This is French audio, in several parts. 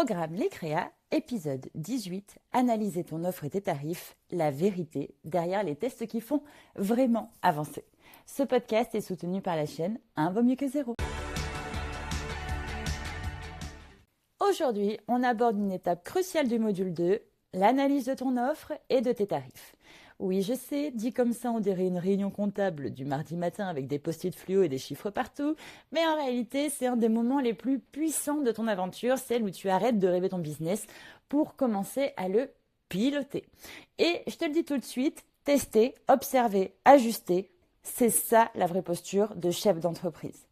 Programme les créas, épisode 18, analyser ton offre et tes tarifs, la vérité derrière les tests qui font vraiment avancer. Ce podcast est soutenu par la chaîne Un vaut mieux que zéro. Aujourd'hui, on aborde une étape cruciale du module 2, l'analyse de ton offre et de tes tarifs. Oui, je sais, dit comme ça, on dirait une réunion comptable du mardi matin avec des post-it fluo et des chiffres partout, mais en réalité, c'est un des moments les plus puissants de ton aventure, celle où tu arrêtes de rêver ton business pour commencer à le piloter. Et je te le dis tout de suite, tester, observer, ajuster, c'est ça la vraie posture de chef d'entreprise.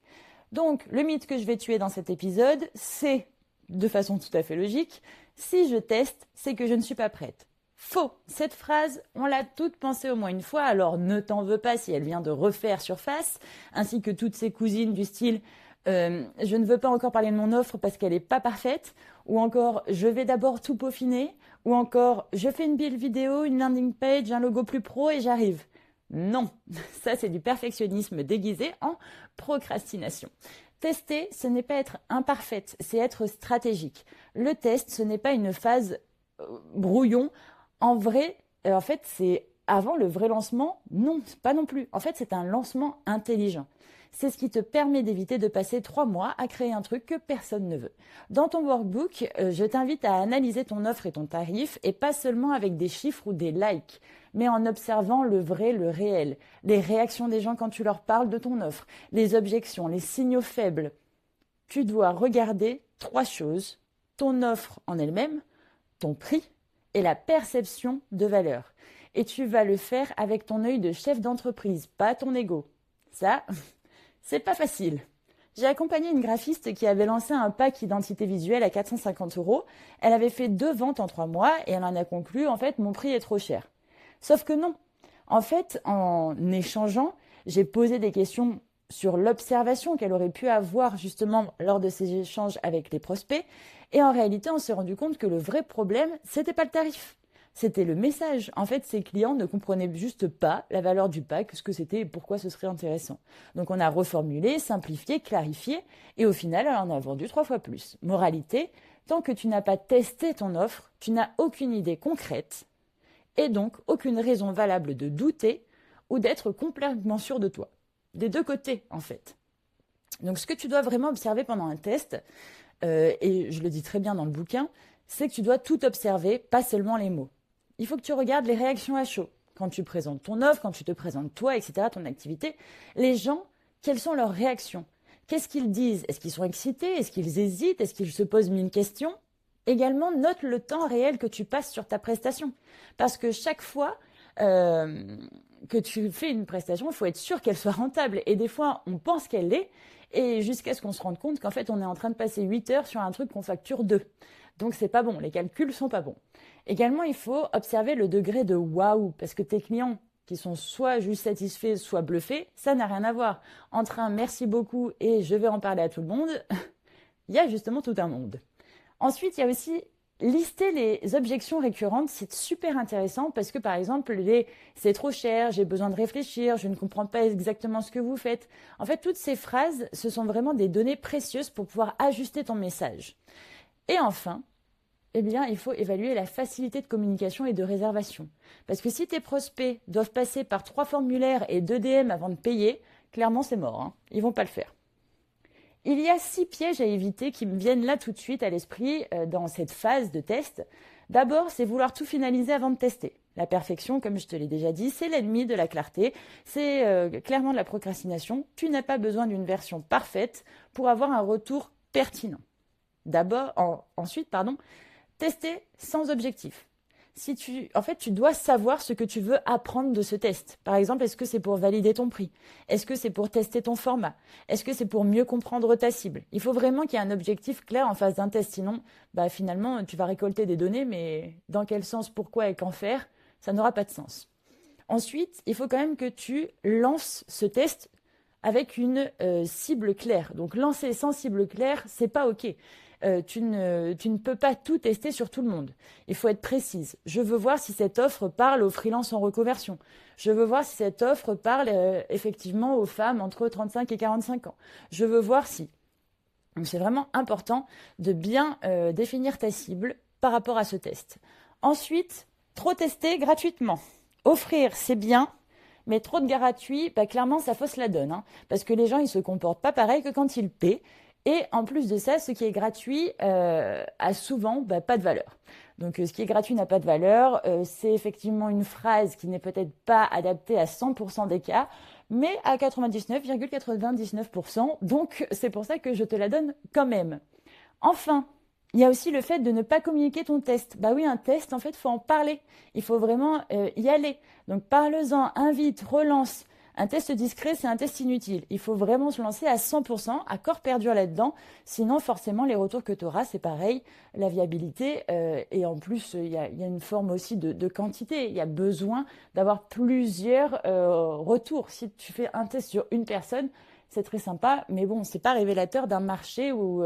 Donc, le mythe que je vais tuer dans cet épisode, c'est, de façon tout à fait logique, si je teste, c'est que je ne suis pas prête. Faux. Cette phrase, on l'a toute pensée au moins une fois, alors ne t'en veux pas si elle vient de refaire surface, ainsi que toutes ses cousines du style je ne veux pas encore parler de mon offre parce qu'elle n'est pas parfaite, ou encore je vais d'abord tout peaufiner, ou encore je fais une build vidéo, une landing page, un logo plus pro et j'arrive. Non, ça c'est du perfectionnisme déguisé en procrastination. Tester, ce n'est pas être imparfaite, c'est être stratégique. Le test, ce n'est pas une phase brouillon. En vrai, en fait, c'est avant le vrai lancement. Non, pas non plus. En fait, c'est un lancement intelligent. C'est ce qui te permet d'éviter de passer 3 mois à créer un truc que personne ne veut. Dans ton workbook, je t'invite à analyser ton offre et ton tarif, et pas seulement avec des chiffres ou des likes, mais en observant le vrai, le réel, les réactions des gens quand tu leur parles de ton offre, les objections, les signaux faibles. Tu dois regarder 3 choses: ton offre en elle-même, ton prix et la perception de valeur. Et tu vas le faire avec ton œil de chef d'entreprise, pas ton ego. Ça, c'est pas facile. J'ai accompagné une graphiste qui avait lancé un pack identité visuelle à 450 €. Elle avait fait 2 ventes en 3 mois et elle en a conclu, en fait, mon prix est trop cher. Sauf que non. En fait, en échangeant, j'ai posé des questions sur l'observation qu'elle aurait pu avoir justement lors de ces échanges avec les prospects. Et en réalité, on s'est rendu compte que le vrai problème, c'était pas le tarif. C'était le message. En fait, ces clients ne comprenaient juste pas la valeur du pack, ce que c'était et pourquoi ce serait intéressant. Donc, on a reformulé, simplifié, clarifié, et au final, elle en a vendu 3 fois plus. Moralité, tant que tu n'as pas testé ton offre, tu n'as aucune idée concrète, et donc aucune raison valable de douter ou d'être complètement sûr de toi. Des deux côtés, en fait. Donc, ce que tu dois vraiment observer pendant un test, et je le dis très bien dans le bouquin, c'est que tu dois tout observer, pas seulement les mots. Il faut que tu regardes les réactions à chaud. Quand tu présentes ton offre, quand tu te présentes toi, etc., ton activité, les gens, quelles sont leurs réactions? Qu'est-ce qu'ils disent? Est-ce qu'ils sont excités? Est-ce qu'ils hésitent? Est-ce qu'ils se posent 1000 questions? Également, note le temps réel que tu passes sur ta prestation. Parce que chaque fois que tu fais une prestation, il faut être sûr qu'elle soit rentable. Et des fois, on pense qu'elle l'est, et jusqu'à ce qu'on se rende compte qu'en fait, on est en train de passer 8 heures sur un truc qu'on facture 2. Donc, c'est pas bon. Les calculs sont pas bons. Également, il faut observer le degré de waouh, parce que tes clients qui sont soit juste satisfaits, soit bluffés, ça n'a rien à voir. Entre un merci beaucoup et je vais en parler à tout le monde, il y a justement tout un monde. Ensuite, il y a aussi lister les objections récurrentes, c'est super intéressant parce que par exemple, c'est trop cher, j'ai besoin de réfléchir, je ne comprends pas exactement ce que vous faites. En fait, toutes ces phrases, ce sont vraiment des données précieuses pour pouvoir ajuster ton message. Et enfin, eh bien, il faut évaluer la facilité de communication et de réservation. Parce que si tes prospects doivent passer par 3 formulaires et 2 DM avant de payer, clairement c'est mort, hein. Ils vont pas le faire. Il y a 6 pièges à éviter qui me viennent là tout de suite à l'esprit dans cette phase de test. D'abord, c'est vouloir tout finaliser avant de tester. La perfection, comme je te l'ai déjà dit, c'est l'ennemi de la clarté. C'est clairement de la procrastination. Tu n'as pas besoin d'une version parfaite pour avoir un retour pertinent. Ensuite, tester sans objectif. En fait, tu dois savoir ce que tu veux apprendre de ce test. Par exemple, est-ce que c'est pour valider ton prix? Est-ce que c'est pour tester ton format? Est-ce que c'est pour mieux comprendre ta cible? Il faut vraiment qu'il y ait un objectif clair en face d'un test. Sinon, finalement, tu vas récolter des données, mais dans quel sens, pourquoi et quand faire, ça n'aura pas de sens. Ensuite, il faut quand même que tu lances ce test avec une cible claire. Donc, lancer sans cible claire, c'est pas OK. Tu ne peux pas tout tester sur tout le monde. Il faut être précise. Je veux voir si cette offre parle aux freelances en reconversion. Je veux voir si cette offre parle effectivement aux femmes entre 35 et 45 ans. Je veux voir si. Donc c'est vraiment important de bien définir ta cible par rapport à ce test. Ensuite, trop tester gratuitement. Offrir, c'est bien, mais trop de gratuit, clairement, ça fausse la donne. Parce que les gens, ils se comportent pas pareil que quand ils paient. Et en plus de ça, ce qui est gratuit a souvent pas de valeur. Donc ce qui est gratuit n'a pas de valeur. C'est effectivement une phrase qui n'est peut-être pas adaptée à 100% des cas, mais à 99,99%. Donc c'est pour ça que je te la donne quand même. Enfin, il y a aussi le fait de ne pas communiquer ton test. Bah oui, un test, en fait, il faut en parler. Il faut vraiment y aller. Donc parle-en, invite, relance. Un test discret, c'est un test inutile. Il faut vraiment se lancer à 100%, à corps perdu là-dedans. Sinon, forcément, les retours que tu auras, c'est pareil. La viabilité, et en plus, il y a une forme aussi de quantité. Il y a besoin d'avoir plusieurs retours. Si tu fais un test sur une personne, c'est très sympa, mais bon, c'est pas révélateur d'un marché ou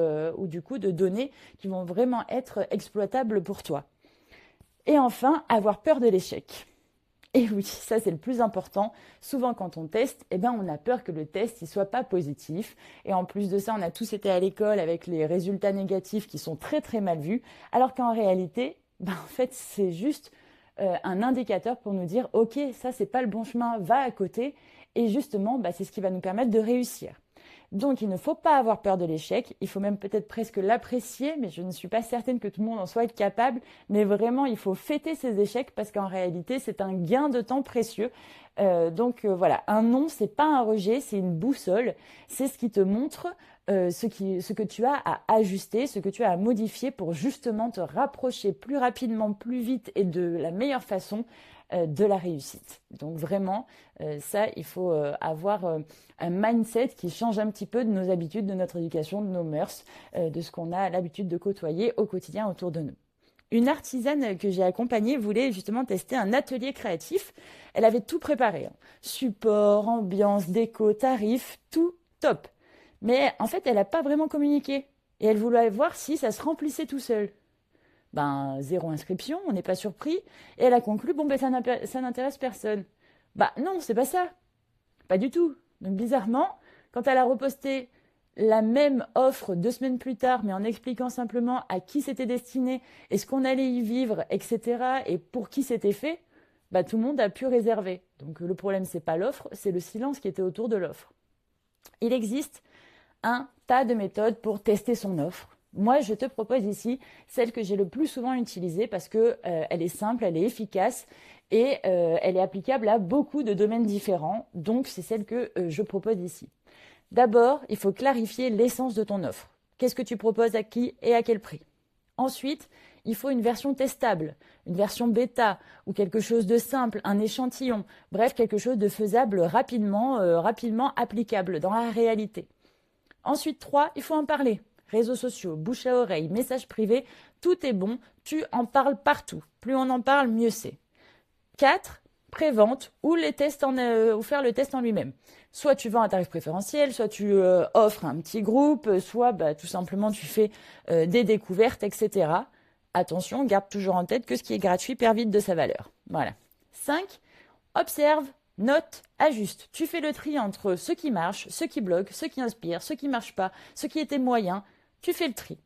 du coup de données qui vont vraiment être exploitables pour toi. Et enfin, avoir peur de l'échec. Et oui, ça c'est le plus important. Souvent quand on teste, on a peur que le test ne soit pas positif. Et en plus de ça, on a tous été à l'école avec les résultats négatifs qui sont très très mal vus. Alors qu'en réalité, en fait, c'est juste un indicateur pour nous dire, ok, ça c'est pas le bon chemin, va à côté. Et justement, c'est ce qui va nous permettre de réussir. Donc, il ne faut pas avoir peur de l'échec. Il faut même peut-être presque l'apprécier, mais je ne suis pas certaine que tout le monde en soit capable. Mais vraiment, il faut fêter ces échecs parce qu'en réalité, c'est un gain de temps précieux. Donc voilà, un non, c'est pas un rejet, c'est une boussole. C'est ce qui te montre ce que tu as à ajuster, ce que tu as à modifier pour justement te rapprocher plus rapidement, plus vite et de la meilleure façon de la réussite. Donc vraiment, ça, il faut avoir un mindset qui change un petit peu de nos habitudes, de notre éducation, de nos mœurs, de ce qu'on a l'habitude de côtoyer au quotidien autour de nous. Une artisane que j'ai accompagnée voulait justement tester un atelier créatif. Elle avait tout préparé. Support, ambiance, déco, tarif, tout top. Mais en fait, elle n'a pas vraiment communiqué. Et elle voulait voir si ça se remplissait tout seul. Zéro inscription, on n'est pas surpris. Et elle a conclu, ça n'intéresse personne. Non, c'est pas ça. Pas du tout. Donc bizarrement, quand elle a reposté la même offre 2 semaines plus tard, mais en expliquant simplement à qui c'était destiné et ce qu'on allait y vivre, etc., et pour qui c'était fait, tout le monde a pu réserver. Donc le problème, c'est pas l'offre, c'est le silence qui était autour de l'offre. Il existe un tas de méthodes pour tester son offre. Moi, je te propose ici celle que j'ai le plus souvent utilisée parce que elle est simple, elle est efficace et elle est applicable à beaucoup de domaines différents. Donc, c'est celle que je propose ici. D'abord, il faut clarifier l'essence de ton offre. Qu'est-ce que tu proposes à qui et à quel prix? Ensuite, il faut une version testable, une version bêta ou quelque chose de simple, un échantillon. Bref, quelque chose de faisable rapidement applicable dans la réalité. Ensuite, 3, il faut en parler. Réseaux sociaux, bouche à oreille, messages privés, tout est bon, tu en parles partout. Plus on en parle, mieux c'est. 4, pré-vente ou faire le test en lui-même. Soit tu vends un tarif préférentiel, soit tu offres un petit groupe, soit tout simplement tu fais des découvertes, etc. Attention, garde toujours en tête que ce qui est gratuit perd vite de sa valeur. Voilà. 5, observe, note, ajuste. Tu fais le tri entre ce qui marche, ce qui bloque, ce qui inspire, ce qui ne marche pas, ce qui était moyen. Tu fais le tri.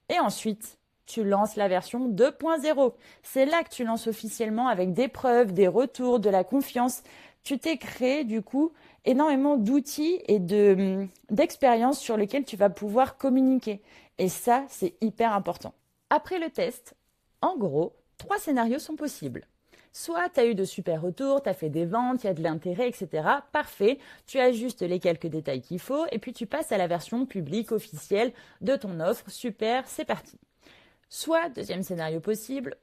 Et ensuite, tu lances la version 2.0. C'est là que tu lances officiellement avec des preuves, des retours, de la confiance. Tu t'es créé du coup énormément d'outils et d'expériences sur lesquelles tu vas pouvoir communiquer. Et ça, c'est hyper important. Après le test, en gros, 3 scénarios sont possibles. Soit tu as eu de super retours, tu as fait des ventes, il y a de l'intérêt, etc. Parfait, tu ajustes les quelques détails qu'il faut et puis tu passes à la version publique, officielle de ton offre. Super, c'est parti. Soit, deuxième scénario possible,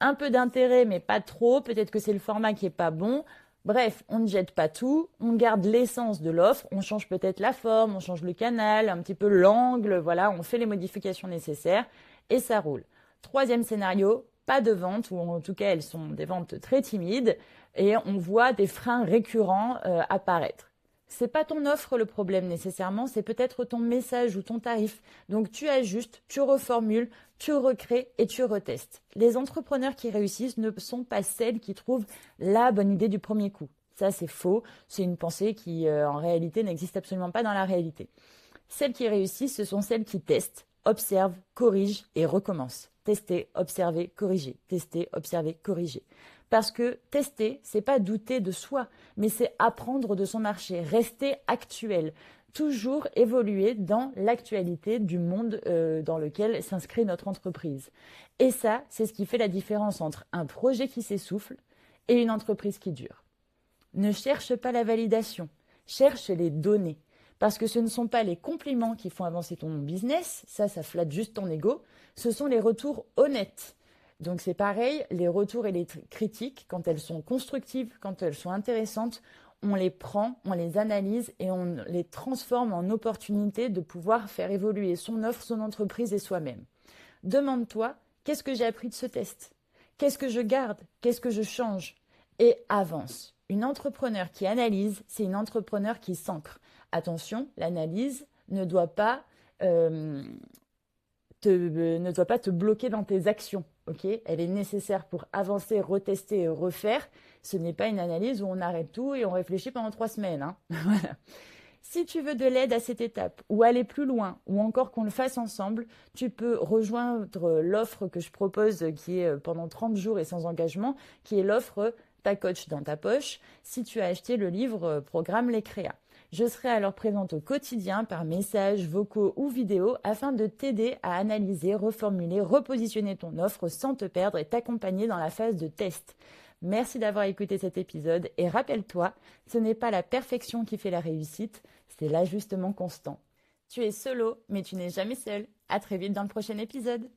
un peu d'intérêt mais pas trop, peut-être que c'est le format qui est pas bon. Bref, on ne jette pas tout, on garde l'essence de l'offre, on change peut-être la forme, on change le canal, un petit peu l'angle, voilà, on fait les modifications nécessaires et ça roule. Troisième scénario, pas de vente, ou en tout cas elles sont des ventes très timides et on voit des freins récurrents apparaître. C'est pas ton offre le problème nécessairement, c'est peut-être ton message ou ton tarif. Donc tu ajustes, tu reformules, tu recrées et tu retestes. Les entrepreneurs qui réussissent ne sont pas celles qui trouvent la bonne idée du premier coup. Ça c'est faux, c'est une pensée qui en réalité n'existe absolument pas dans la réalité. Celles qui réussissent, ce sont celles qui testent, observent, corrigent et recommencent. Tester, observer, corriger. Tester, observer, corriger. Parce que tester, c'est pas douter de soi, mais c'est apprendre de son marché, rester actuel, toujours évoluer dans l'actualité du monde dans lequel s'inscrit notre entreprise. Et ça, c'est ce qui fait la différence entre un projet qui s'essouffle et une entreprise qui dure. Ne cherche pas la validation, cherche les données. Parce que ce ne sont pas les compliments qui font avancer ton business, ça flatte juste ton ego, ce sont les retours honnêtes. Donc c'est pareil, les retours et les critiques, quand elles sont constructives, quand elles sont intéressantes, on les prend, on les analyse et on les transforme en opportunités de pouvoir faire évoluer son offre, son entreprise et soi-même. Demande-toi, qu'est-ce que j'ai appris de ce test? Qu'est-ce que je garde? Qu'est-ce que je change? Et avance. Une entrepreneur qui analyse, c'est une entrepreneur qui s'ancre. Attention, l'analyse ne doit pas te bloquer dans tes actions. Okay, elle est nécessaire pour avancer, retester et refaire. Ce n'est pas une analyse où on arrête tout et on réfléchit pendant 3 semaines. Hein. Voilà. Si tu veux de l'aide à cette étape, ou aller plus loin, ou encore qu'on le fasse ensemble, tu peux rejoindre l'offre que je propose qui est pendant 30 jours et sans engagement, qui est l'offre Ta coach dans ta poche, si tu as acheté le livre Programme les créas. Je serai alors présente au quotidien par messages, vocaux ou vidéos afin de t'aider à analyser, reformuler, repositionner ton offre sans te perdre et t'accompagner dans la phase de test. Merci d'avoir écouté cet épisode et rappelle-toi, ce n'est pas la perfection qui fait la réussite, c'est l'ajustement constant. Tu es solo, mais tu n'es jamais seul. À très vite dans le prochain épisode.